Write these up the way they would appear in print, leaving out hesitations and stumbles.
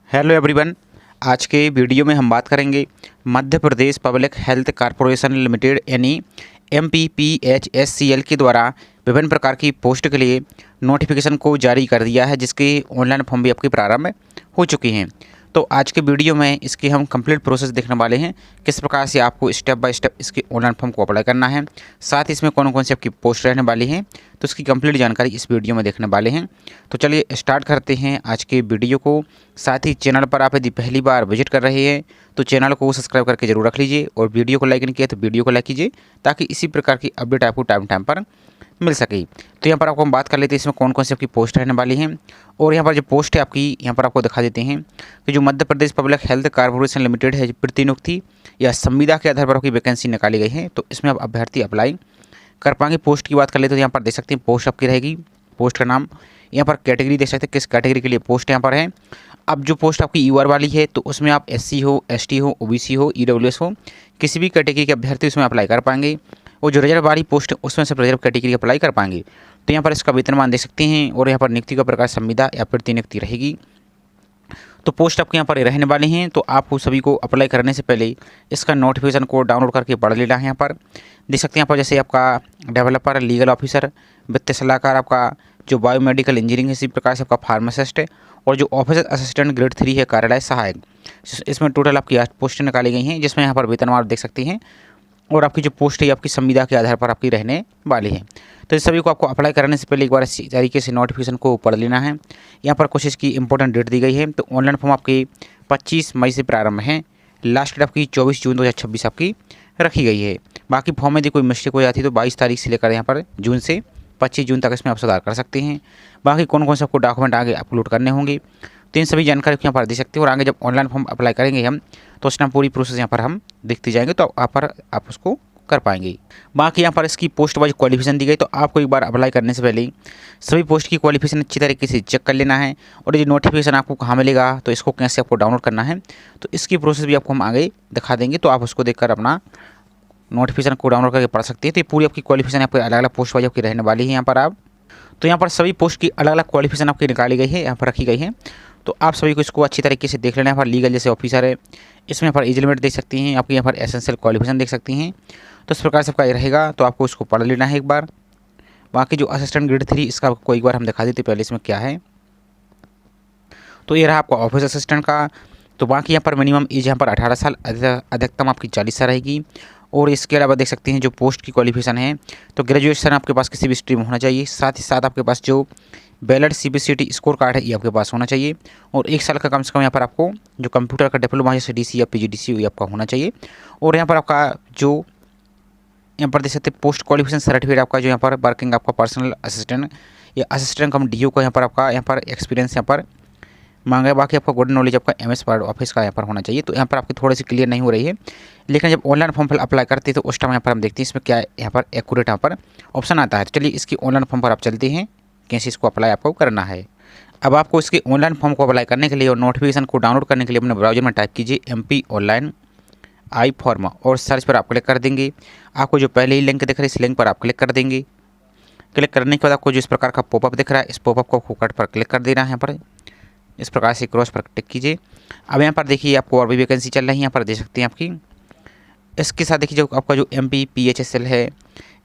Hello everyone. आज के video में हम बात करेंगे Madhya Pradesh public health corporation limited यानी MPPHSCL के द्वारा विभिन्न प्रकार की पोस्ट के लिए नोटिफिकेशन को जारी कर दिया है, जिसके ऑनलाइन फॉर्म भी आपके प्रारंभ हो चुकी हैं। तो आज के वीडियो में इसकी हम कंप्लीट प्रोसेस देखने वाले हैं, किस प्रकार से आपको स्टेप बाय स्टेप इसके ऑनलाइन फॉर्म को अप्लाई करना है, साथ ही इसमें कौन कौन सी आपकी पोस्ट रहने वाली हैं, तो इसकी कंप्लीट जानकारी इस वीडियो में देखने वाले हैं। तो चलिए स्टार्ट करते हैं आज के वीडियो को। साथ ही चैनल पर आप यदि पहली बार विजिट कर रहे हैं तो चैनल को सब्सक्राइब करके जरूर रख लीजिए, और वीडियो को लाइक नहीं किया तो वीडियो को लाइक कीजिए, ताकि इसी प्रकार की अपडेट आपको टाइम टाइम पर मिल सके। तो यहाँ पर आपको हम बात कर लेते हैं इसमें कौन कौन सी आपकी पोस्ट रहने वाली हैं, और यहाँ पर जो पोस्ट है आपकी यहाँ पर आपको दिखा देते हैं कि जो Madhya Pradesh public health corporation limited है, प्रतिनियुक्ति या संविदा के आधार पर आपकी वैकेंसी निकाली गई है। तो इसमें आप अभ्यर्थी अप्लाई कर पाएंगे। पोस्ट की बात कर लेते तो यहाँ पर देख सकते हैं पोस्ट आपकी रहेगी। पोस्ट का नाम यहाँ पर कैटेगरी देख सकते हैं, किस कैटेगरी के लिए पोस्ट यहाँ पर है। अब जो पोस्ट आपकी UR वाली है तो उसमें आप SC हो, ST हो, OBC हो, EWS हो, किसी भी कैटेगरी के अभ्यर्थी उसमें अप्लाई कर पाएंगे। और जो रिजर्व वाली पोस्ट है उसमें से रिजर्व कैटेगरी अप्लाई कर पाएंगे। तो यहाँ पर इसका वेतनमान देख सकते हैं, और यहाँ पर नियुक्ति का प्रकार संविदा या प्रतिनियुक्ति रहेगी। तो पोस्ट आपके यहाँ पर रहने वाले हैं। तो आपको सभी को अप्लाई करने से पहले इसका नोटिफिकेशन को डाउनलोड करके पढ़ लेना है। यहाँ पर देख सकते हैं यहाँ पर जैसे आपका डेवलपर, लीगल ऑफिसर, वित्तीय सलाहकार, आपका जो बायोमेडिकल इंजीनियरिंग है, इसी प्रकार से आपका फार्मासिस्ट है, और जो ऑफिसर असिस्टेंट ग्रेड 3 है, कार्यालय सहायक। इसमें टोटल आपकी 8 पोस्टें निकाली गई हैं, जिसमें यहाँ पर वेतनमान देख सकते हैं, और आपकी जो पोस्ट है आपकी संविदा के आधार पर आपकी रहने वाली है। तो इस सभी को आपको अप्लाई करने से पहले एक बार इसी तरीके से नोटिफिकेशन को पढ़ लेना है। यहाँ पर कुछ इसकी इंपॉर्टेंट डेट दी गई है। तो ऑनलाइन फॉर्म आपकी 25 मई से प्रारंभ है, लास्ट डेट आपकी 24 जून 2026 आपकी रखी गई है। बाकी फॉर्म में यदि कोई मिस्टेक हो जाती है तो 22 तारीख से लेकर यहाँ पर जून से 25 जून तक इसमें आप सुधार कर सकते हैं। बाकी कौन कौन से आपको डॉक्यूमेंट आगे अपलोड करने होंगे, तो इन सभी जानकारी को यहाँ पर दे सकते हो। और आगे जब ऑनलाइन फॉर्म अप्लाई करेंगे हम, तो उसमें पूरी प्रोसेस यहाँ पर हम देखते जाएंगे, तो यहाँ पर आप उसको कर पाएंगे। बाकी यहाँ पर इसकी पोस्ट वाइज क्वालिफिकेशन दी गई। तो आपको एक बार अप्लाई करने से पहले सभी पोस्ट की क्वालिफिकेशन अच्छी तरीके से चेक कर लेना है। और ये नोटिफिकेशन आपको कहाँ मिलेगा, तो इसको कैसे आपको डाउनलोड करना है, तो इसकी प्रोसेस भी आपको हम आगे दिखा देंगे। तो आप उसको देखकर अपना नोटिफिकेशन को डाउनलोड करके पढ़ सकते हैं। तो ये पूरी आपकी क्वालिफिकेशन आपकी अलग अलग पोस्ट वाइज आपकी रहने वाली है यहाँ पर आप। तो यहाँ पर सभी पोस्ट की अलग अलग क्वालिफिकेशन आपकी निकाली गई है, यहाँ पर रखी गई है। तो आप सभी को इसको अच्छी तरीके से देख लेना है। यहाँ पर लीगल जैसे ऑफिसर है, इसमें यहाँ पर एज लिमिट देख सकती हैं, आपकी यहाँ पर एसेंशियल क्वालिफिकेशन देख सकती हैं। तो इस प्रकार से आपका ये रहेगा, तो आपको इसको पढ़ लेना है एक बार। बाकी जो असिस्टेंट ग्रेड 3 इसका आपको एक बार हम दिखा देते पहले इसमें क्या है। तो ये रहा आपका ऑफिस असिस्टेंट का। तो बाकी यहाँ पर मिनिमम एज यहाँ पर 18 साल, अधिकतम आपकी 40 साल रहेगी। और इसके अलावा देख सकते हैं जो पोस्ट की क्वालिफिकेशन है, तो ग्रेजुएशन आपके पास किसी भी स्ट्रीम होना चाहिए। साथ ही साथ आपके पास जो वैलिड CBCT स्कोर कार्ड है ये आपके पास होना चाहिए। और 1 साल का कम से कम यहाँ पर आपको जो कंप्यूटर का डिप्लोमा जैसे DC या PGDC ये आपका होना चाहिए। और यहाँ पर आपका जो यहाँ पर देख सकते हैं पोस्ट क्वालिफिकेशन सर्टिफिकेट आपका जो यहाँ पर वर्किंग आपका पर्सनल असिस्टेंट या असिस्टेंट कम DO का यहाँ पर आपका यहाँ पर एक्सपीरियंस यहाँ पर मांगा है। बाकी आपका गुड नॉलेज आपका MS वर्ड ऑफिस का यहाँ पर होना चाहिए। तो यहाँ पर आपकी थोड़ी सी क्लियर नहीं हो रही है, लेकिन जब ऑनलाइन फॉर्म पर अप्लाई करते हैं तो उस टाइम यहाँ पर हम देखते हैं इसमें क्या यहाँ पर एक्यूरेट यहाँ पर ऑप्शन आता है। चलिए इसकी ऑनलाइन फॉर्म पर आप चलते हैं, कैसे इसको अप्लाई आपको करना है। अब आपको इसके ऑनलाइन फॉर्म को अप्लाई करने के लिए और नोटिफिकेशन को डाउनलोड करने के लिए अपने ब्राउजर में टाइप कीजिए MP ऑनलाइन आई फॉर्म, और सर्च पर आप क्लिक कर देंगे। आपको जो पहले ही लिंक दिख रहा है इस लिंक पर आप क्लिक कर देंगे। क्लिक करने के बाद आपको जो इस प्रकार का पॉपअप दिख रहा है, इस पॉपअप को कट पर क्लिक कर देना है। यहाँ पर इस प्रकार से क्रॉस पर टिक कीजिए। अब यहाँ पर देखिए आपको और भी वैकेंसी चल रही है, यहाँ पर देख सकते हैं आपकी। इसके साथ देखिए जो आपका जो MPPHSL है,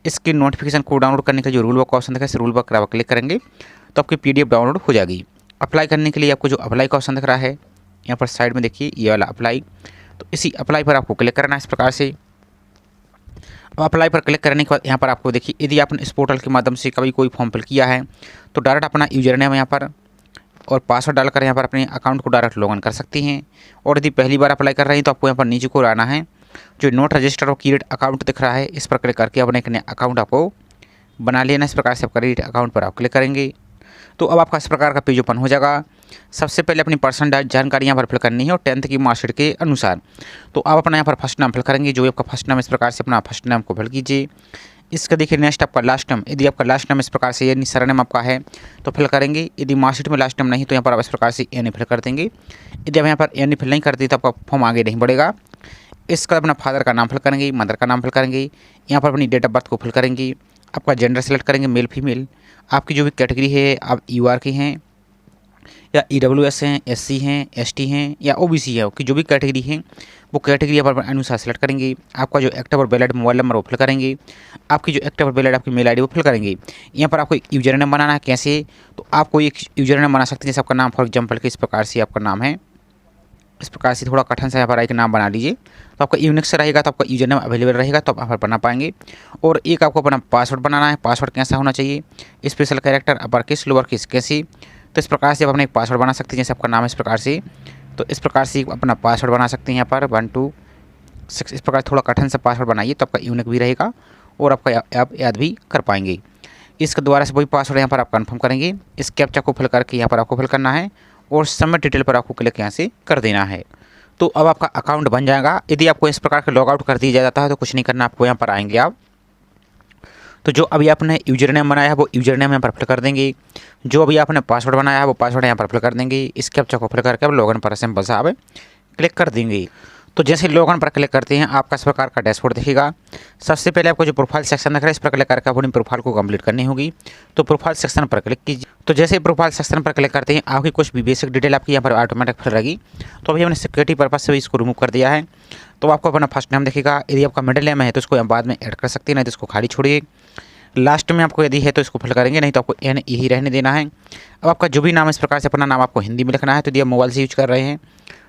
इसके नोटिफिकेशन को डाउनलोड करने का जो रूल वर्क का ऑप्शन दिख रहा है, इस रूल वर्क पर आप क्लिक करेंगे तो आपकी PDF डाउनलोड हो जाएगी। अप्लाई करने के लिए आपको जो अप्लाई का ऑप्शन दिख रहा है यहाँ पर साइड में देखिए ये वाला अप्लाई, तो इसी अप्लाई पर आपको क्लिक करना है इस प्रकार से। अब अप्लाई पर क्लिक करने के बाद यहाँ पर आपको देखिए यदि आपने इस पोर्टल के माध्यम से कभी कोई फॉर्म फिल किया है तो डायरेक्ट अपना यूजर नेम यहाँ पर और पासवर्ड डालकर यहाँ पर अपने अकाउंट को डायरेक्ट लॉगिन कर सकते हैं। और यदि पहली बार अप्लाई कर रहे हैं तो आपको यहाँ पर नीचे को आना है, जो नोट रजिस्टर और क्रिएट अकाउंट दिख रहा है इस पर क्लिक करके अपने एक नया अकाउंट आपको बना लेना। इस प्रकार से आप क्रिएट अकाउंट पर आप क्लिक करेंगे तो अब आपका इस प्रकार का पेज ओपन हो जाएगा। सबसे पहले अपनी पर्सनल जानकारी यहाँ पर फिल करनी है और 10th की मार्कशीट के अनुसार। तो आप अपना यहाँ पर फर्स्ट नाम फिल करेंगे, जो आपका फर्स्ट नाम इस प्रकार से अपना फर्स्ट नाम को फिल कीजिए। इसका देखिए नेक्स्ट आपका लास्ट नेम, यदि आपका लास्ट नेम इस प्रकार से यानी सरनेम आपका है तो फिल करेंगे। यदि मार्कशीट में लास्ट नेम नहीं तो यहाँ पर आप इस प्रकार से NA फिल कर देंगे। यदि आप यहाँ पर NA फिल नहीं करते तो आपका फॉर्म आगे नहीं बढ़ेगा। इसका अपना फादर का नाम फिल करेंगे, मदर का नाम फिल करेंगे, यहाँ पर अपनी डेट ऑफ बर्थ को फिल करेंगे, आपका जेंडर सेलेक्ट करेंगे मेल फीमेल, आपकी जो भी कैटेगरी है आप UR की हैं, या EWS हैं, SC हैं, ST हैं या OBC है कि जो भी कैटेगरी है वो कैटेगरी यहाँ पर अनुसार सेलेक्ट करेंगे। आपका जो एक्टिव और वैलिड मोबाइल नंबर वो फिल करेंगे। आपकी जो एक्टिव और वैलिड आपकी मेल ID वो फिल करेंगे। यहाँ पर आपको एक यूजर नेम बनाना है। कैसे? तो आपको एक यूजर नेम बना सकते हैं जैसे आपका नाम फॉर एग्जाम्पल के इस प्रकार से आपका नाम है, इस प्रकार से थोड़ा कठिन सा यहाँ पर एक नाम बना लीजिए। तो आपका यूनिक से रहेगा तो आपका यूजर नेम अवेलेबल रहेगा तो आप यहाँ पर बना पाएंगे। और एक आपको अपना पासवर्ड बनाना है। पासवर्ड कैसा होना चाहिए? Special character, upper case, lower case, कैसे? तो इस प्रकार से आप अपना एक पासवर्ड बना सकते हैं जैसे आपका नाम है इस प्रकार से। तो इस प्रकार से अपना पासवर्ड बना सकते हैं यहाँ पर 1 2 6 इस प्रकार थोड़ा कठिन सा पासवर्ड बनाइए तो आपका यूनिक भी रहेगा और आपका आप याद भी कर पाएंगे। इसके द्वारा से वही पासवर्ड यहाँ पर आप कंफर्म करेंगे। इस कैप्चा को फिल करके यहाँ पर आपको फिल करना है और सबमिट डिटेल पर आपको क्लिक यहाँ से कर देना है। तो अब आपका अकाउंट बन जाएगा। यदि आपको इस प्रकार का लॉग आउट कर दिया जाता है तो कुछ नहीं करना, आपको यहाँ पर आएंगे आप। तो जो अभी आपने यूजर नेम बनाया है वो यूजर नेम यहाँ पर फिल कर देंगे। जो अभी आपने पासवर्ड बनाया है वो पासवर्ड यहाँ पर फिल कर देंगे। इस कैप्चा को फिल करके आप लॉगिन पर सिंपल सा आप क्लिक कर देंगे। तो जैसे लॉगिन पर क्लिक करते हैं आपका इस प्रकार का डैशबोर्ड दिखेगा। सबसे पहले आपको जो प्रोफाइल सेक्शन दिख रहा है इस पर क्लिक करके अपनी प्रोफाइल को कंप्लीट करनी होगी। तो प्रोफाइल सेक्शन पर क्लिक कीजिए। तो जैसे प्रोफाइल सेक्शन पर क्लिक करते हैं आपकी कुछ भी बेसिक डिटेल आपकी यहाँ पर ऑटोमेटिक फिल रहेगी। तो अभी हमने सिक्योरिटी पर्पज से भी इसको रिमूव कर दिया है। तो आपको अपना फर्स्ट नेम दिखेगा। यदि आपका मिडिल नेम है तो इसको बाद में ऐड कर सकते हैं, नहीं तो इसको खाली छोड़िए। लास्ट में आपको यदि है तो इसको फिल करेंगे, नहीं तो आपको NE ही रहने देना है। अब आपका जो भी नाम है इस प्रकार से अपना नाम आपको हिंदी में लिखना है। तो यदि आप मोबाइल से यूज कर रहे हैं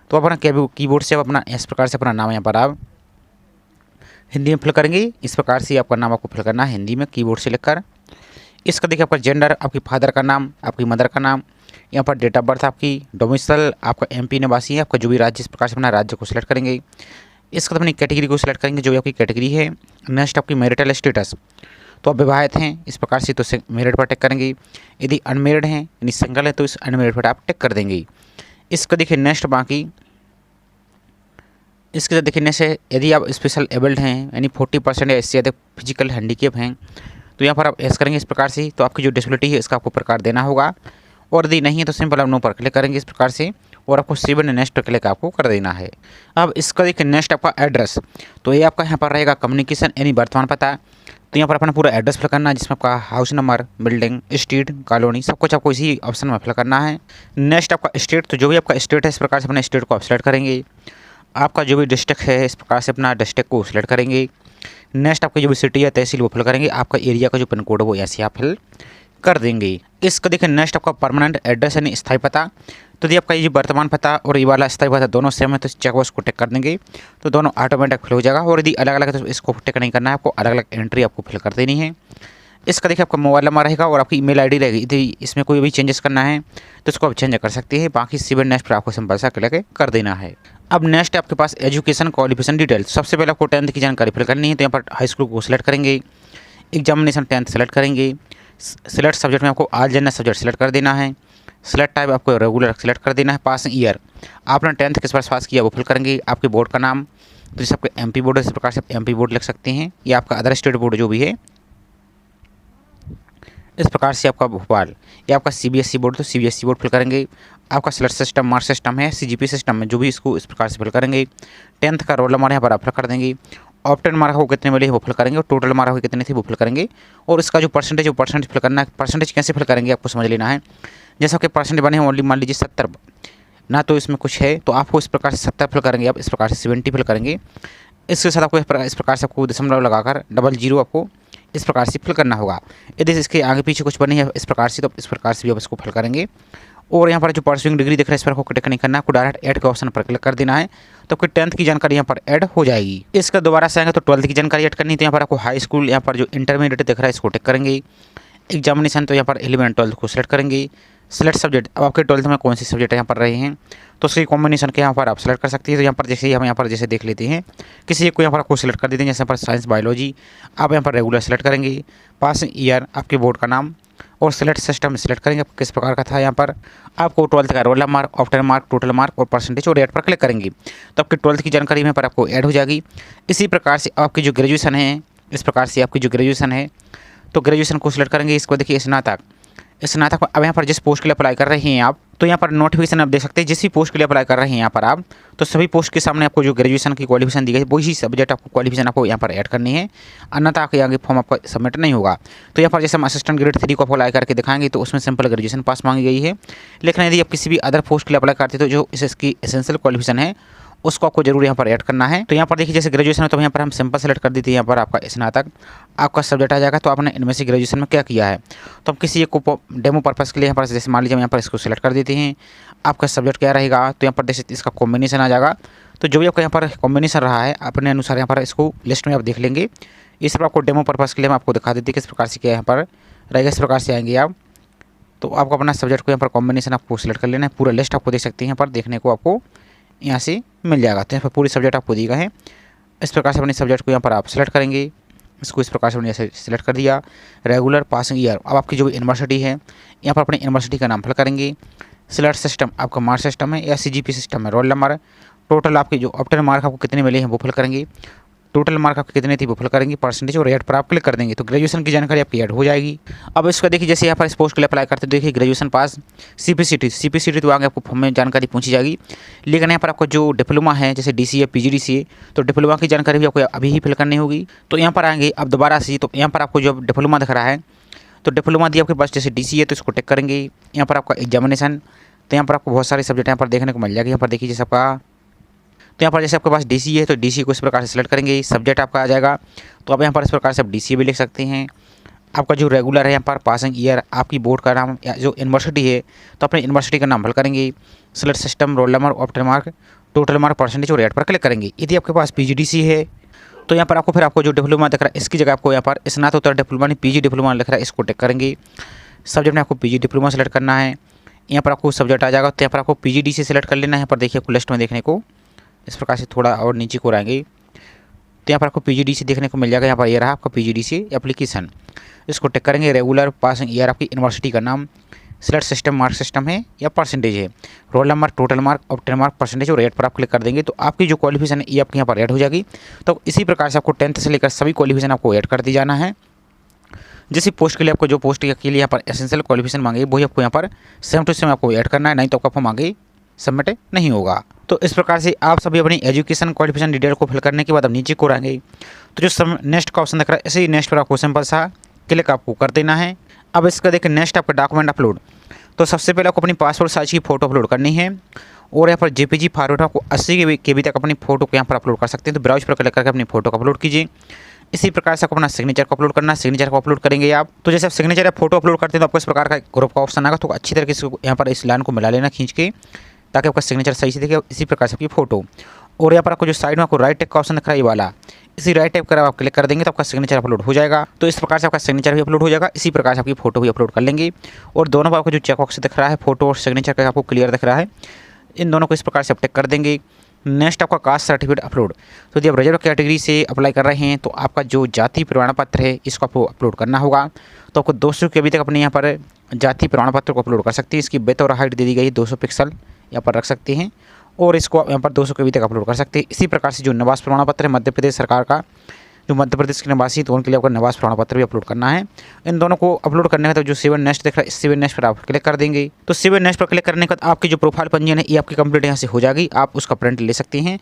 तो अपना कीबोर्ड से अपना इस प्रकार से अपना नाम यहाँ पर आप हिंदी में फिल करेंगे। इस प्रकार से आपका नाम आपको फिल करना है हिंदी में कीबोर्ड से लिखकर। इसका देखिए आपका जेंडर, आपकी फादर का नाम, आपकी मदर का नाम, यहाँ पर डेट ऑफ बर्थ आपकी, डोमिसाइल आपका MP निवासी है, आपका जो भी राज्य इस प्रकार से अपना राज्य को सिलेक्ट करेंगे। इसका अपनी कैटेगरी को सिलेक्ट करेंगे जो भी आपकी कैटेगरी है। नेक्स्ट आपकी मैरिटल स्टेटस, तो आप विवाहित हैं इस प्रकार से तो मैरिड पर टिक करेंगे। यदि अनमेरिड हैं यानी सिंगल है तो इस अनमेरिड पर आप टिक कर देंगे। इसका देखिए नेक्स्ट बाकी इसके साथ देखिए नेक्स्ट है यदि आप स्पेशल एबल्ड हैं यानी 40% या इससे ज़्यादा फिजिकल हैंडीकेप हैं तो यहाँ पर आप एस करेंगे इस प्रकार से। तो आपकी जो डिसेबिलिटी है इसका आपको प्रकार देना होगा। और यदि नहीं है तो सिंपल आप नो पर क्लिक करेंगे इस प्रकार से और आपको सेव नेक्स्ट पर क्लिक आपको कर देना है। अब इसका देखिए नेक्स्ट आपका एड्रेस, तो ये आपका यहाँ पर रहेगा कम्युनिकेशन यानी वर्तमान पता। तो यहाँ पर अपना पूरा एड्रेस फिल करना है जिसमें आपका house number, building, street, colony सब कुछ आपको इसी ऑप्शन में फिल करना है। नेक्स्ट आपका स्टेट, तो जो भी आपका स्टेट है इस प्रकार से अपने स्टेट को आप सेलेक्ट करेंगे। आपका जो भी डिस्ट्रिक्ट है इस प्रकार से अपना डिस्ट्रिक्ट को सिलेक्ट करेंगे। नेक्स्ट आपकी जो भी सिटी है तहसील वो फिल करेंगे। आपका एरिया का जो पिन कोड है वो ऐसे आप फिल कर देंगे। इसका देखिए नेक्स्ट आपका परमानेंट एड्रेस यानी स्थायी पता, तो यदि आपका ये वर्तमान पता और ये वाला स्थायी पता दोनों सेम है तो चेक बॉक्स को टिक कर देंगे तो दोनों ऑटोमेटिक फिल हो जाएगा। और यदि अलग अलग है तो इसको टिक नहीं करना है, आपको अलग अलग एंट्री आपको फिल कर देनी है। इसका देखिए आपका मोबाइल नंबर रहेगा और आपकी ईमेल ID रहेगी। यदि इसमें कोई भी चेंजेस करना है तो इसको आप चेंज कर सकते हैं। बाकी सिविल नेक्स्ट पर आपको सिंपल सा क्लिक कर देना है। अब नेक्स्ट आपके पास एजुकेशन क्वालिफिकेशन डिटेल, सबसे पहले आपको 10th की जानकारी फिल करनी है। तो यहाँ पर हाई स्कूल को सिलेक्ट करेंगे, एग्जामिनेशन 10th सेलेक्ट करेंगे। सिलेक्ट सब्जेक्ट में आपको ऑल जनरल सब्जेक्ट सेलेक्ट कर देना है। सिलेक्ट टाइप आपको रेगुलर सेलेक्ट कर देना है। पासिंग ईयर आपने 10th किस बार पास किया वो फिल करेंगे। आपके बोर्ड का नाम, तो जैसे आपके MP बोर्ड है इस प्रकार से आप MP बोर्ड लिख सकते हैं या आपका अदर स्टेट बोर्ड जो भी है इस प्रकार से आपका भोपाल या आपका CBSE बोर्ड तो CBSE बोर्ड फिल करेंगे। आपका सिलेक्ट सिस्टम मार्क सिस्टम है CGP सिस्टम में जो भी इसको इस प्रकार से फिल करेंगे। 10th का रोल नंबर यहाँ पर आप फिल कर देंगे। ऑप्टेन मार्क हो कितने मिले वो फिल करेंगे और टोटल मार्क हो कितने थे वो फिल करेंगे। और इसका जो परसेंटेज वो परसेंटेज फिल करना है। परसेंटेज कैसे फिल करेंगे आपको समझ लेना है। जैसा कि परसेंटेज बने हैं ओनली मान लीजिए 70 ना, तो इसमें कुछ है तो आपको इस प्रकार से 70 फिल करेंगे। आप इस प्रकार से 70 फिल करेंगे। इसके साथ आपको इस प्रकार से आपको दशमलव लगाकर 00 आपको इस प्रकार से फिल करना होगा। यदि इसके आगे पीछे कुछ बने हैं इस प्रकार से तो इस प्रकार से भी आप इसको फिल करेंगे। और यहाँ पर जो परसुइंग डिग्री दिख रहा है इस पर आपको क्लिक नहीं करना है, आपको डायरेक्ट ऐड के ऑप्शन पर क्लिक कर देना है तो आपकी 10th की जानकारी यहाँ पर ऐड हो जाएगी। इसका दोबारा से आएंगे तो 12th की जानकारी ऐड करनी है। तो यहाँ पर आपको हाई स्कूल, यहाँ पर जो इंटरमीडिएट दिख रहा है इसको टिक करेंगे। एग्जामिनेशन तो यहाँ पर 11 12 को सिलेक्ट करेंगे। सिलेक्ट सब्जेक्ट, अब आपके 12th में कौन सी सब्जेक्ट यहाँ पर रहे हैं तो उसकी कॉम्बिनेशन के यहाँ पर आप सेलेक्ट कर सकते हैं। तो यहाँ पर जैसे हम यहाँ पर जैसे देख लेते हैं किसी एक को यहाँ पर आपको सिलेक्ट कर देते हैं। जैसे यहाँ पर साइंस बायोलॉजी आप यहाँ पर रेगुलर सेलेक्ट करेंगे। पासिंग ईयर आपके बोर्ड का नाम और सिलेक्ट सिस्टम सेलेक्ट करेंगे किस प्रकार का था। यहाँ पर आपको 12th का roll number, obtain mark, total mark और परसेंटेज और ऐड पर क्लिक करेंगे तो आपकी 12th की जानकारी यहाँ पर आपको ऐड हो जाएगी। इसी प्रकार से आपकी जो ग्रेजुएशन है इस प्रकार से आपकी जो ग्रेजुएशन है तो ग्रेजुएशन को सिलेक्ट करेंगे। इसको देखिए स्नातक, स्नातक अब यहाँ पर जिस पोस्ट के लिए अप्लाई कर रहे हैं आप तो यहाँ पर नोटिफिकेशन आप देख सकते हैं, जिस भी पोस्ट के लिए अप्लाई कर रहे हैं यहाँ पर आप, तो सभी पोस्ट के सामने आपको जो ग्रेजुएशन की क्वालिफिकेशन दी गई है वही सब्जेक्ट आपको क्वालिफिकेशन आपको यहाँ पर ऐड करनी है, अन्यथा आपके आगे फॉर्म आपका सबमिट नहीं होगा। तो यहाँ पर जैसे हम असिस्टेंट ग्रेड 3 को अप्लाई करके दिखाएंगे तो उसमें सिंपल ग्रेजुएशन पास मांगी गई है, लेकिन यदि आप किसी भी अदर पोस्ट के लिए अप्लाई करते हैं तो जो इसकी एसेंशियल क्वालिफिकेशन है उसको आपको जरूर यहाँ पर ऐड करना है। तो यहाँ पर देखिए जैसे ग्रेजुएशन है तो यहाँ पर हम सिंपल सेलेक्ट कर देते हैं, यहाँ पर आपका स्नातक आपका सब्जेक्ट आ जाएगा, तो आपने इनमें से ग्रेजुएशन में क्या किया है। तो हम किसी एक को डेमो पर्पज़ के लिए यहाँ पर जैसे मान लीजिए हम यहाँ पर इसको सेलेक्ट कर देते हैं, आपका सब्जेक्ट क्या रहेगा, तो यहाँ पर जैसे इसका कॉम्बिनेशन आ जाएगा, तो जो भी आपका यहाँ पर कॉम्बिनेशन रहा है अपने अनुसार यहाँ पर इसको लिस्ट में आप देख लेंगे। इस पर आपको डेमो पर्पज़ के लिए हम आपको दिखा देते हैं किस प्रकार से क्या यहाँ पर रहेगा, इस प्रकार से आएंगे आप। तो आपको अपना सब्जेक्ट को यहाँ पर कॉम्बिनेशन आपको सेलेक्ट कर लेना है, पूरा लिस्ट आपको देख सकते हैं यहाँ पर देखने को आपको यहाँ से मिल जाएगा। तो यहाँ पर पूरी सब्जेक्ट आपको दी गए हैं, इस प्रकार से अपने सब्जेक्ट को यहाँ पर आप सेलेक्ट करेंगे, इसको इस प्रकार से हमने ऐसे सेलेक्ट कर दिया। रेगुलर पासिंग ईयर, अब आपकी जो भी यूनिवर्सिटी है यहाँ पर अपनी यूनिवर्सिटी का नाम फिल करेंगे। सिलेक्ट सिस्टम आपका मार्क सिस्टम है या CGP सिस्टम है, रोल नंबर, टोटल आपके जो ऑप्टेन मार्क आपको कितने मिले हैं वो फिल करेंगे, टोटल मार्क आपके कितने थे वो फिल करेंगे, परसेंटेज और रेट पर आप क्लिक कर देंगे तो ग्रेजुएशन की जानकारी आपकी ऐड हो जाएगी। अब इसका देखिए जैसे यहाँ पर इस पोस्ट के लिए अप्लाई करते हैं, देखिए ग्रेजुएशन पास CPCT तो आगे आपको फॉर्म में जानकारी पूछी जाएगी, लेकिन यहाँ पर आपका जो डिप्लोमा है जैसे DCA PGDCA तो डिप्लोमा की जानकारी भी आपको अभी ही फिल करनी होगी। तो यहाँ पर आएंगे अब दोबारा से, तो यहाँ पर आपको जो डिप्लोमा दिख रहा है तो डिप्लोमा दिया आपके पास जैसे DCA तो इसको टिक करेंगे। यहाँ पर आपका एग्जामिनेशन, तो यहाँ पर आपको बहुत सारे सब्जेक्ट यहाँ पर देखने को मिल जाएगी। यहाँ पर देखिए जैसे आपका, तो यहाँ पर जैसे आपके पास DCA है तो DCA को इस प्रकार से सेलेक्ट करेंगे, सब्जेक्ट आपका आ जाएगा। तो आप यहाँ पर इस प्रकार से आप DCA भी लिख सकते हैं। आपका जो रेगुलर है यहाँ पर पासिंग ईयर, आपकी बोर्ड का नाम या जो यूनिवर्सिटी है तो अपने यूनिवर्सिटी का नाम फिल करेंगे। Select system, roll number, obtain mark, total mark, percentage और रेट पर क्लिक करेंगे। यदि आपके पास PGDCA है तो यहाँ पर आपको फिर आपको जो डिप्लोमा दिख रहा है इसकी जगह आपको यहाँ पर स्नातकोत्तर डिप्लोमा नहीं PG डिप्लोमा लिख रहा है, इसको टिक करेंगे। सब्जेक्ट में आपको PG डिप्लोमा सेलेक्ट करना है, यहाँ पर आपको सब्जेक्ट आ जाएगा, तो यहाँ पर आपको PGDCA सेलेक्ट कर लेना है। यहाँ पर देखिए आपको लिस्ट में देखने को इस प्रकार से थोड़ा और नीचे को आएंगे तो यहाँ पर आपको PGDCA देखने को मिल जाएगा। यहाँ पर ये रहा आपका PGDCA एप्लीकेशन, इसको टिक करेंगे। रेगुलर पासिंग ईयर, आपकी यूनिवर्सिटी का नाम, सिलेक्ट सिस्टम, मार्क सिस्टम है या परसेंटेज है, roll number, total mark, obtain mark, percentage और रेट पर आप क्लिक कर देंगे तो आपकी जो क्वालिफिकेशन है ये आपके यहाँ पर ऐड हो जाएगी। तो इसी प्रकार से आपको 10th से लेकर सभी क्वालिफिकेशन आपको ऐड कर दी जाना है। जिस पोस्ट के लिए आपको जो पोस्ट के लिए यहाँ पर एसेंशियल क्वालिफिकेशन मांगे वही आपको यहाँ पर सेम टू सेम आपको ऐड करना है, नहीं तो आपका फॉर्म आगे सबमिट नहीं होगा। तो इस प्रकार से आप सभी अपनी एजुकेशन क्वालिफिकेशन डिटेल को फिल करने के बाद अब नीचे को आएंगे तो जो नेक्स्ट का ऑप्शन दिख रहा है इसी नेक्स्ट पर आपको सिंपल सा क्लिक आपको कर देना है। अब इसका देखिए नेक्स्ट आपका डॉक्यूमेंट अपलोड, तो सबसे पहले आपको अपनी पासपोर्ट साइज की फ़ोटो अपलोड करनी है और यहाँ पर JPG फॉर्मेट आपको 80 KB तक अपनी फ़ोटो को यहाँ पर अपलोड कर सकते हैं। तो ब्राउज पर क्लिक करके अपनी फ़ोटो को अपलोड कीजिए। इसी प्रकार से आपको अपना सिग्नेचर को अपलोड करना है, सिग्नेचर को अपलोड करेंगे आप। तो जैसे आप सिग्नेचर या फोटो अपलोड करते हैं तो आपको इस प्रकार का ग्रुप का ऑप्शन आएगा, तो अच्छी तरीके से यहाँ पर इस लाइन को मिला लेना खींच के, ताकि आपका सिग्नेचर सही से दिखे। इसी प्रकार से आपकी फोटो, और यहाँ पर आपको जो साइड में आपको राइट टैग का ऑप्शन दिख रहा है ये वाला, इसी राइट टैग कर आप क्लिक कर देंगे तो आपका सिग्नेचर अपलोड हो जाएगा। तो इस प्रकार से आपका सिग्नेचर भी अपलोड हो जाएगा, इसी प्रकार से आपकी फोटो भी अपलोड कर लेंगे। और दोनों पर आपको जो चेक बॉक्स दिख रहा है फोटो और सिग्नेचर का आपको क्लियर दिख रहा है, इन दोनों को इस प्रकार से आप टिक कर देंगे। नेक्स्ट आपका कास्ट सर्टिफिकेट अपलोड, तो यदि आप रिजर्व कैटेगरी से अप्लाई कर रहे हैं तो आपका जो जाति प्रमाण पत्र है इसको आपको अपलोड करना होगा। तो आपको 200 KB तक अपने यहाँ पर जाति प्रमाण पत्र को अपलोड कर सकते हैं। इसकी विड्थ और हाइट दे दी गई है 200 पिक्सल यहाँ पर रख सकते हैं, और इसको आप यहाँ पर 200 KB तक अपलोड कर सकते हैं। इसी प्रकार से जो निवास प्रमाण पत्र है मध्य प्रदेश सरकार का, जो मध्य प्रदेश के निवासी तो उनके लिए आपका निवास प्रमाण पत्र भी अपलोड करना है। इन दोनों को अपलोड करने के बाद जो सेव एंड नेक्स्ट दिख रहा है इस सेव एंड नेक्स्ट पर आप क्लिक कर देंगे। तो सेव एंड नेक्स्ट पर क्लिक करने के बाद आपकी जो प्रोफाइल पंजीयन है ये आपकी कंप्लीट यहाँ से हो जाएगी, आप उसका प्रिंट ले सकते हैं।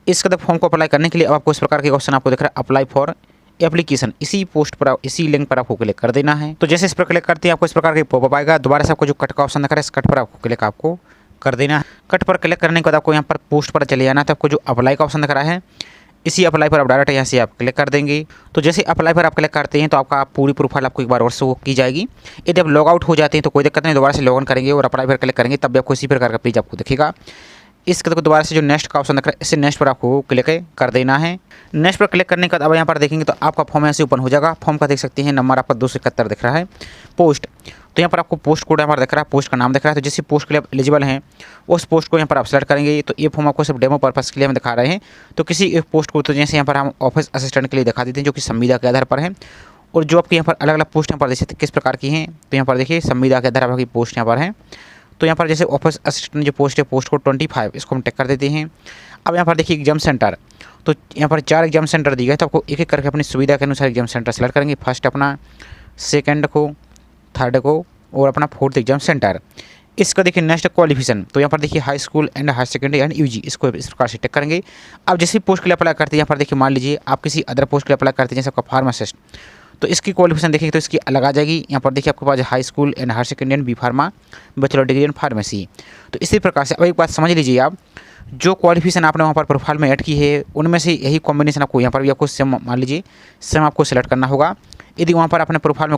इसके बाद फॉर्म को अप्लाई करने के लिए आपको इस प्रकार के ऑप्शन आपको दिख रहा है अप्लाई फॉर एप्लीकेशन, इसी पोस्ट पर इसी लिंक पर आपको क्लिक कर देना है। तो जैसे इस पर क्लिक करते हैं आपको इस प्रकार के पॉपअप आएगा। दोबारा से आपको जो कट का ऑप्शन दिख रहा है इस कट पर आपको क्लिक आपको कर देना है। कट पर क्लिक करने के बाद आपको यहाँ पर पोस्ट पर चले जाना है, तो आपको जो अप्लाई का ऑप्शन दिख रहा है इसी अप्लाई पर आप डायरेक्ट यहाँ से आप क्लिक कर देंगे। तो जैसे अप्लाई पर आप क्लिक करते हैं तो आपका पूरी प्रोफाइल आपको एक बार और शो की जाएगी। यदि आप लॉग आउट हो जाते हैं तो कोई दिक्कत नहीं, दोबारा से लॉग इन करेंगे और अप्लाई पर क्लिक करेंगे तब भी आपको इसी प्रकार का पेज आपको दिखेगा। इसके तो दोबारा से जो नेक्स्ट का ऑप्शन दिख रहा है इसे नेक्स्ट पर आपको क्लिक कर देना है। नेक्स्ट पर क्लिक करने के बाद अब यहाँ पर देखेंगे तो आपका फॉर्म ऐसे ओपन हो जाएगा। फॉर्म का देख सकते हैं नंबर आपका 271 दिख रहा है। पोस्ट, तो यहाँ पर आपको पोस्ट कोड यहाँ पर दिख रहा है, पोस्ट का नाम दिख रहा है। तो जिस पोस्ट के लिए आप एलिजिबल हैं उस पोस्ट को यहाँ पर आप सेलेक्ट करेंगे। तो ये फॉर्म आपको सिर्फ डेमो पर्पस के लिए हम दिखा रहे हैं। तो किसी एक पोस्ट को तो जैसे यहाँ पर हम ऑफिस असिस्टेंट के लिए दिखा देते हैं जो कि संविदा के आधार पर है, और जो आपके यहाँ पर अलग अलग पोस्ट यहाँ पर देख किस प्रकार की हैं। तो यहाँ पर देखिए संविदा के आधार पर आपकी पोस्ट यहाँ पर है। तो यहाँ पर जैसे ऑफिस असिस्टेंट जो पोस्ट है पोस्ट को 25 इसको हम टिक कर देते हैं। अब यहाँ पर देखिए एग्जाम सेंटर, तो यहाँ पर 4 एग्जाम सेंटर दिए गए, तो आपको एक एक करके अपनी सुविधा के अनुसार एग्जाम सेंटर सेलेक्ट करेंगे। फर्स्ट अपना, सेकंड को, थर्ड को और अपना 4th एग्जाम सेंटर। इसका देखिए नेक्स्ट क्वालिफिकेशन, तो यहाँ पर देखिए high school and higher secondary and UG, इसको इस प्रकार से टिक करेंगे। अब जिस भी पोस्ट के लिए अप्लाई करते हैं, यहाँ पर देखिए मान लीजिए आप किसी अदर पोस्ट के लिए अप्लाई करते हैं जैसे आपका फार्मासिस्ट, तो इसकी क्वालिफिकेशन देखिए तो इसकी अलग आ जाएगी। यहाँ पर देखिए आपके पास high school and higher secondary and B pharma, bachelor degree in pharmacy. तो इसी प्रकार से अब एक बात समझ लीजिए आप, जो क्वालिफिकेशन आपने वहाँ पर प्रोफाइल में ऐड की है उनमें से यही कॉम्बिनेशन आपको यहाँ पर भी आपको सेम मान लीजिए सेम आपको सेलेक्ट करना होगा। यदि वहाँ पर आपने प्रोफाइल में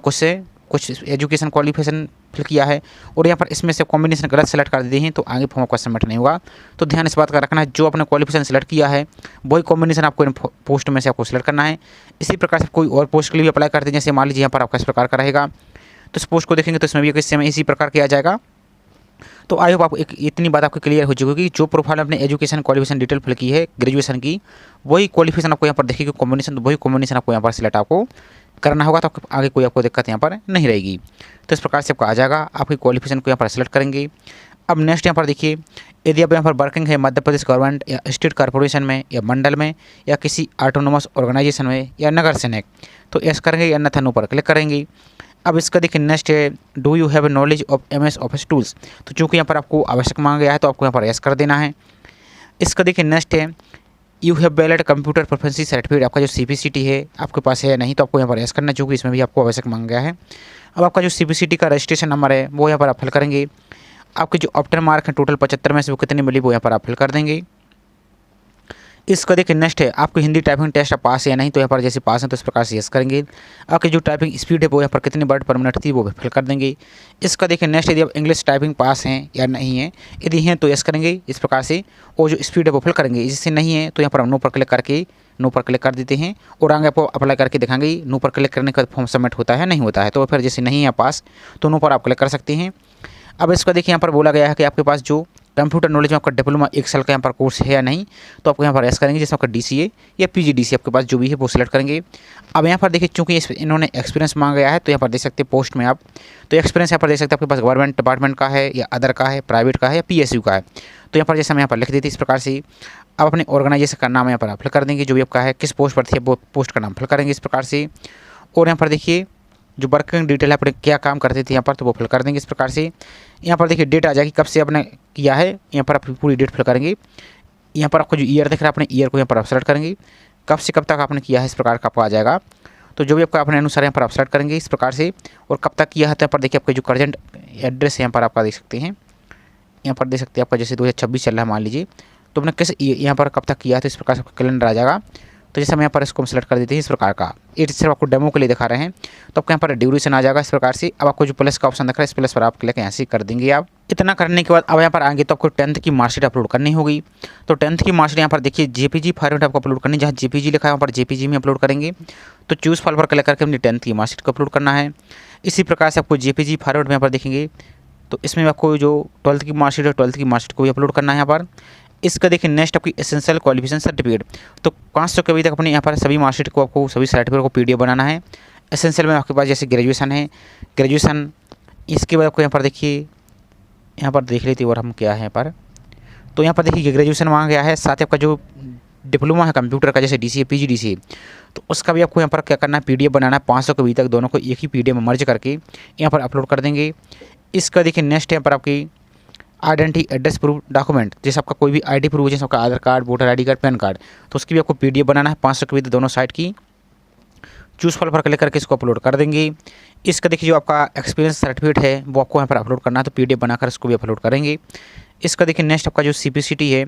कुछ एजुकेशन क्वालिफिकेशन फिल किया है और यहाँ पर इसमें से कॉम्बिनेशन गलत सेलेक्ट कर देते हैं तो आगे फॉर्म आपका सबमिट नहीं होगा। तो ध्यान इस बात का रखना है, जो आपने क्वालिफिकेशन सेलेक्ट किया है वही कॉम्बिनेशन आपको इन पोस्ट में से आपको सेलेक्ट करना है। इसी प्रकार से कोई और पोस्ट के लिए भी अप्लाई करते हैं, जैसे मान लीजिए यहाँ पर आपका इस प्रकार का रहेगा, तो इस पोस्ट को देखेंगे तो इसमें भी सेम इसी प्रकार किया जाएगा। तो आई होप आपको इतनी बात आपको क्लियर हो चुकी है कि जो प्रोफाइल आपने एजुकेशन क्वालिफिकेशन डिटेल फिल की है ग्रेजुएशन की, वही क्वालिफिकेशन आपको यहाँ पर देखिए कॉम्बिनेशन, वही कॉम्बिनेशन आपको यहाँ पर सिलेक्ट आपको करना होगा, तो आगे कोई आपको दिक्कत यहाँ पर नहीं रहेगी। तो इस प्रकार से आपको आ जाएगा, आपकी क्वालिफिकेशन को यहाँ पर सेलेक्ट करेंगे। अब नेक्स्ट यहाँ पर देखिए, यदि आप यहाँ पर वर्किंग है मध्य प्रदेश गवर्नमेंट या स्टेट कॉर्पोरेशन में या मंडल में या किसी ऑटोनोमस ऑर्गेनाइजेशन में या नगर सेनेक, तो यस करेंगे या अन्यथा नो पर क्लिक करेंगे। अब इसका देखिए नेक्स्ट है, do you have knowledge of MS office tools, तो चूँकि यहाँ पर आपको आवश्यक मांगा गया है तो आपको यहाँ पर यस कर देना है। इसका देखिए नेक्स्ट है, you have valid computer proficiency certificate, आपका जो CPCT है आपके पास है नहीं तो आपको यहाँ पर यस करना है, चूँकि इसमें भी आपको आवश्यक मांगा गया है। अब आपका जो CPCT का रजिस्ट्रेशन नंबर है वो यहाँ पर आप फिल करेंगे। आपके जो ऑप्टन मार्क है टोटल 75 में से वो कितनी मिली वो यहाँ पर आप फिल कर देंगे। इसका देखिए नेक्स्ट है, आपको हिंदी टाइपिंग टेस्ट पास है या नहीं, तो यहाँ पर जैसे पास है तो इस प्रकार से यस करेंगे। आपकी जो टाइपिंग स्पीड है वो यहाँ पर कितनी वर्ड पर मिनट थी वो भी फिल कर देंगे। इसका देखिए नेक्स्ट, यदि आप इंग्लिश टाइपिंग पास हैं या नहीं है, यदि हैं तो यस करेंगे इस प्रकार से, और जो स्पीड है वो फिल करेंगे। इससे नहीं है तो यहाँ पर हम नो पर क्लिक करके नो पर क्लिक कर देते हैं और आगे आपको अप्लाई करके दिखाएंगे नो पर क्लिक करने के बाद फॉर्म सबमिट होता है नहीं होता है। तो फिर जैसे नहीं है पास तो नो पर आप क्लिक कर सकते हैं। अब इसका देखिए यहाँ पर बोला गया है कि आपके पास जो कंप्यूटर नॉलेज में आपका डिप्लोमा 1 साल का यहाँ पर कोर्स है या नहीं, तो आपको यहाँ पर यस करेंगे। जिसमें आपका DCA या PGDCA आपके पास जो भी है वो सिलेक्ट करेंगे। अब यहाँ पर देखिए चूँकि इन्होंने एक्सपीरियंस मांगा गया है तो यहाँ पर देख सकते हैं पोस्ट में आप, तो एक्सपीरियंस यहाँ पर देख सकते हैं आपके पास गवर्नमेंट डिपार्टमेंट का है या अदर का है, प्राइवेट का है या PSU का है। तो यहाँ पर जैसे हम यहाँ पर लिख देते इस प्रकार से, आप अपने ऑर्गेनाइजेशन का नाम यहाँ पर आप फिल कर देंगे, जो भी आपका है किस पोस्ट पर थी वो पोस्ट का नाम फिल करेंगे इस प्रकार से। और यहाँ पर देखिए जो वर्किंग डिटेल है, अपने क्या काम करते थे यहाँ पर तो वो फिल कर देंगे इस प्रकार से। यहाँ पर देखिए डेट आ जाएगी कब से आपने किया है, यहाँ पर आप पूरी डेट फिल करेंगे। यहाँ पर आपको जो ईयर दिख रहा है अपने ईयर को यहाँ पर आप सेलेक्ट करेंगे, कब से कब तक आपने किया है इस प्रकार का आपको आ जाएगा। तो जो भी आपका अपने अनुसार यहाँ पर आप सेलेक्ट करेंगे इस प्रकार से, और कब तक किया है तो यहाँ पर देखिए आपका जो करंट एड्रेस है यहाँ पर आपका देख सकते हैं, यहाँ पर देख सकते हैं आपका जैसे 2026 चल रहा है मान लीजिए, तो अपने किस यहाँ पर कब तक किया है तो इस प्रकार से कैलेंडर आ जाएगा। तो जैसे हम यहाँ पर इसको सेलेक्ट कर देते हैं इस प्रकार का, ये सिर्फ आपको डेमो के लिए दिखा रहे हैं। तो आपको यहाँ पर ड्यूरेशन आ जाएगा इस प्रकार से। अब आपको जो प्लस का ऑप्शन दिख रहा है इस प्लस पर आप क्लिक यहाँ से कर देंगे। आप इतना करने के बाद अब यहाँ पर आएंगे तो आपको 10th की मार्कशीट अपलोड करनी होगी। तो 10th की मार्कशीट यहाँ पर देखिए JPG फॉर्मेट आपको अपलोड करनी है, जहाँ JPG लिखा है वहाँ पर JPG में अपलोड करेंगे। तो चूज़ फाइल पर क्लिक करके अपनी 10th की मार्कशीट को अपलोड करना है। इसी प्रकार से आपको JPG फॉर्मेट में यहाँ पर देखेंगे तो इसमें आपको जो 12th की मार्कशीट है 12th की मार्कशीट को भी अपलोड करना है यहाँ पर। इसका देखिए नेक्स्ट आपकी एसेंशियल क्वालिफिकेशन सर्टिफिकेट, तो 500 के अभी तक अपने यहाँ पर सभी मार्कशीट को आपको सभी सर्टिफिकेट को PDF बनाना है। एसेंशियल में आपके पास जैसे ग्रेजुएशन है, ग्रेजुएशन, इसके बाद आपको यहाँ पर देखिए यहाँ पर देख लेते और हम क्या है यहाँ पर, तो यहाँ पर देखिए ग्रेजुएशन मांगा गया है, साथ ही आपका जो डिप्लोमा है कंप्यूटर का जैसे DCA PGDCA, तो उसका भी आपको यहाँ पर क्या करना है PDF बनाना है। 500 के अभी तक दोनों को एक ही PDF में मर्ज करके यहाँ पर अपलोड कर देंगे। इसका देखिए नेक्स्ट यहाँ पर आपकी आइडेंटिटी एड्रेस प्रूफ डॉक्यूमेंट, जैसे आपका कोई भी ID प्रूफ जैसे आपका Aadhaar card, voter ID card, PAN card, तो उसकी भी आपको PDF बनाना है 500 के भी दोनों साइड की। चूज़ फाइल पर क्लिक करके इसको अपलोड कर देंगे। इसका देखिए जो आपका एक्सपीरियंस सर्टिफिकेट है वो आपको यहाँ पर अपलोड करना है, तो PDF बनाकर इसको भी अपलोड करेंगे। इसका देखिए नेक्स्ट आपका जो CPCT है,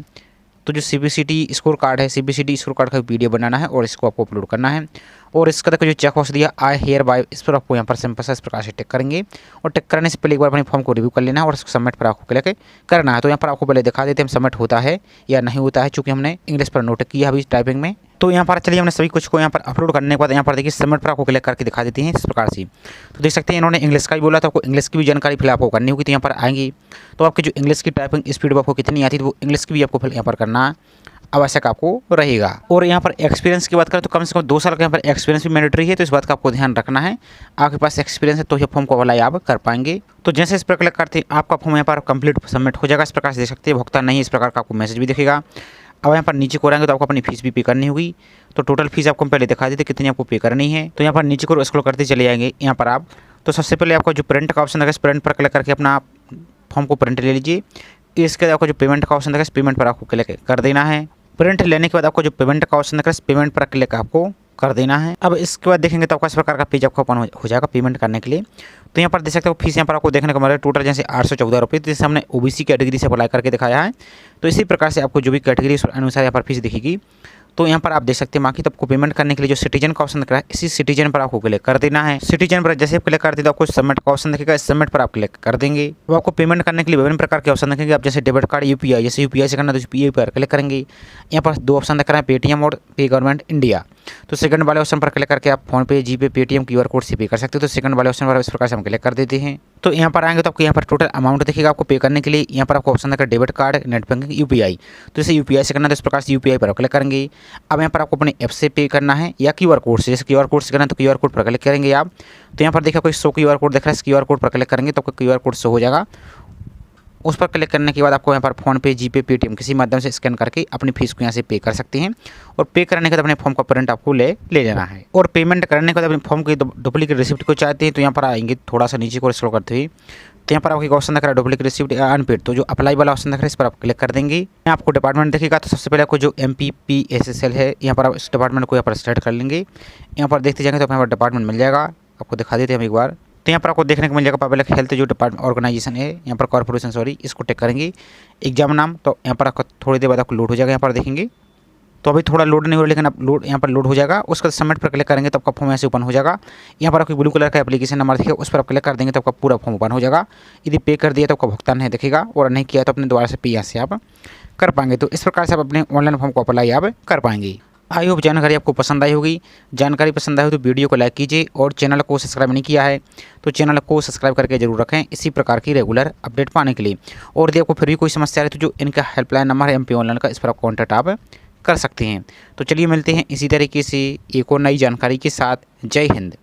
तो जो CPCT स्कोर कार्ड है, CPCT स्कोर कार्ड का PDF बनाना है और इसको आपको अपलोड करना है। और इसका देखो जो चेक बॉक्स दिया आई हेयर बाय, इस पर आपको यहाँ पर सिंपल इस प्रकार से टिक करेंगे, और टिक करने से पहले एक बार अपने फॉर्म को रिव्यू कर लेना है और इसको सबमिट पर आपको क्लिक करना है। तो यहाँ पर आपको पहले दिखा देते हैं सबमिट होता है या नहीं होता है, चूँकि हमने इंग्लिश पर नोट किया अभी टाइपिंग में। तो यहाँ पर चलिए हमने सभी कुछ को यहाँ पर अपलोड करने के बाद यहाँ पर देखिए सबमिट पर आपको क्लिक करके दिखा देते हैं इस प्रकार से। तो देख सकते हैं इन्होंने इंग्लिश का भी बोला, तो आपको इंग्लिश की भी जानकारी फिल आपको करनी होगी। तो यहाँ पर आएंगी तो आपकी जो इंग्लिश की टाइपिंग स्पीड आपको कितनी आती है तो वो इंग्लिश की भी आपको फिल यहाँ पर करना आवश्यक आपको रहेगा। और यहाँ पर एक्सपीरियंस की बात करें तो कम से कम 2 साल का यहाँ पर एक्सपीरियंस भी मैंडेटरी है, तो इस बात का आपको ध्यान रखना है। आपके पास एक्सपीरियंस है तो ये फॉर्म को अप्लाई आप कर पाएंगे। तो जैसे इस पर क्लिक करते हैं आपका फॉर्म यहाँ पर कंप्लीट सबमिट हो जाएगा। इस प्रकार से देख सकते हैं भुगतान नहीं, इस प्रकार का आपको मैसेज भी दिखेगा। अब यहाँ पर नीचे को आएंगे तो आपको अपनी फीस भी पे करनी होगी। तो टोटल फीस आपको पहले दिखा देते कितनी आपको पे करनी है। तो यहाँ पर नीचे को स्क्रॉल करते चले जाएंगे यहाँ पर आप, तो सबसे पहले आपको जो प्रिंट का ऑप्शन है इस प्रिंट पर क्लिक करके अपना फॉर्म को प्रिंट ले लीजिए। इसके बाद आपको जो पेमेंट का ऑप्शन दिखा है, इस पेमेंट पर आपको क्लिक कर देना है। प्रिंट लेने के बाद आपको जो पेमेंट का ऑप्शन दिखा है, इस पेमेंट पर क्लिक आपको कर देना है। अब इसके बाद देखेंगे तो आपका इस प्रकार का पेज आपको ओपन हो जाएगा पेमेंट करने के लिए। तो यहाँ पर देख सकते हो फीस यहाँ पर आपको देखने को मिल रहा है टोटल जैसे 814 रुपये, तो जैसे हमने ओबीसी कैटेगरी से अप्लाई करके दिखाया है, तो इसी प्रकार से आपको जो भी कैटेगरी अनुसार यहाँ पर फीस दिखेगी। तो यहाँ पर आप देख सकते हैं बाकी तो आपको पेमेंट करने के लिए जो सिटीजन का ऑप्शन दिख रहा है, इसी सिटीजन पर आपको क्लिक कर देना है। सिटीजन पर जैसे क्लिक कर देते तो आपको सबमिट का ऑप्शन दिखेगा, इस सबमिट पर आप क्लिक कर देंगे। तो आपको पेमेंट करने के लिए विभिन्न प्रकार के ऑप्शन दिखेंगे। आप जैसे डेबिट कार्ड, यूपीआई, जैसे यूपीआई से करना तो यूपीआई पर क्लिक करेंगे। यहाँ पर 2 ऑप्शन दिख रहा है, पेटीएम और पे गवर्नमेंट इंडिया। तो सेकंड वाले ऑप्शन पर क्लिक करके आप फोन पे, जीपे, पेटीएम, क्यूआर कोड से पे कर सकते हो। तो सेकंड वाले ऑप्शन पर इस प्रकार से हम क्लिक कर देते हैं। तो यहाँ पर आएंगे तो आपको यहाँ पर टोटल अमाउंट दिखेगा आपको पे करने के लिए। यहाँ पर आपको ऑप्शन दिखेगा debit card, net banking, UPI. तो जैसे यूपीआई से करना तो इस प्रकार से यूपीआई पर क्लिक करेंगे। अब यहाँ पर आपको अपने ऐप से पे करना है या क्यूआर कोड से, जैसे क्यूआर कोड से करना है तो क्यूआर कोड पर क्लिक करेंगे आप। तो यहाँ पर देखिए कोई 100 क्यूआर कोड दिख रहा है, इस क्यूआर कोड पर क्लिक करेंगे तो आपको क्यूआर कोड शो हो जाएगा। उस पर क्लिक करने के बाद आपको यहाँ पर फोन पे, जीपे, पेटीएम किसी माध्यम से स्कैन करके अपनी फीस को यहाँ से पे कर सकते हैं। और पे करने के बाद अपने फॉर्म का प्रिंट आपको ले लेना है। और पेमेंट करने के बाद अपने फॉर्म की डुप्लीकेट रिसिप्ट को चाहते हैं तो यहाँ पर आएंगे थोड़ा सा नीचे को स्क्रॉल करते हुए, तो यहाँ पर आपको एक ऑप्शन दिख रहा है डुप्लीकेट रिसिप्ट या अनपेड। तो जो अप्लाई वाला ऑप्शन दिख रहा है इस पर आप क्लिक कर देंगे। यहाँ आपको डिपार्टमेंट दिखेगा, तो सबसे पहले आपको जो MPPSSL है यहाँ पर आप इस डिपार्टमेंट को यहाँ पर सेलेक्ट कर लेंगे। यहाँ पर देखते जाएंगे तो यहाँ पर डिपार्टमेंट मिल जाएगा, आपको दिखा देते हैं हम एक बार। तो यहाँ पर आपको देखने को मिल जाएगा पब्लिक हेल्थ जो डिपार्टमेंट ऑर्गेनाइजेशन है, यहाँ पर कॉर्पोरेशन सॉरी, इसको टिक करेंगे। एग्जाम नाम, तो यहाँ पर आपको थोड़ी देर बाद आपको लोड हो जाएगा। यहाँ पर देखेंगे तो अभी थोड़ा लोड नहीं हो रहा, लेकिन आप लोड यहाँ पर लोड हो जाएगा। उसका सबमिट पर क्लिक करेंगे तो आपका फॉर्म ऐसे ओपन हो जाएगा। यहाँ पर आपको ब्लू कलर का एप्लीकेशन नंबर दिखेगा, उस पर आप क्लिक कर देंगे तो आपका पूरा फॉर्म ओपन हो जाएगा। यदि पे कर दिया तो आपका भुगतान नहीं दिखेगा, और नहीं किया तो अपने दोबारा से पे यहाँ से आप कर पाएंगे। तो इस प्रकार से आप अपने ऑनलाइन फॉर्म को अप्लाई आप कर पाएंगे। आई होप जानकारी आपको पसंद आई होगी। जानकारी पसंद आई हो तो वीडियो को लाइक कीजिए, और चैनल को सब्सक्राइब नहीं किया है तो चैनल को सब्सक्राइब करके जरूर रखें इसी प्रकार की रेगुलर अपडेट पाने के लिए। और यदि आपको फिर भी कोई समस्या है तो जो इनका हेल्पलाइन नंबर है MP ऑनलाइन का, इस पर आप कॉन्टैक्ट आप कर सकते हैं। तो चलिए मिलते हैं इसी तरीके से एक और नई जानकारी के साथ। जय हिंद।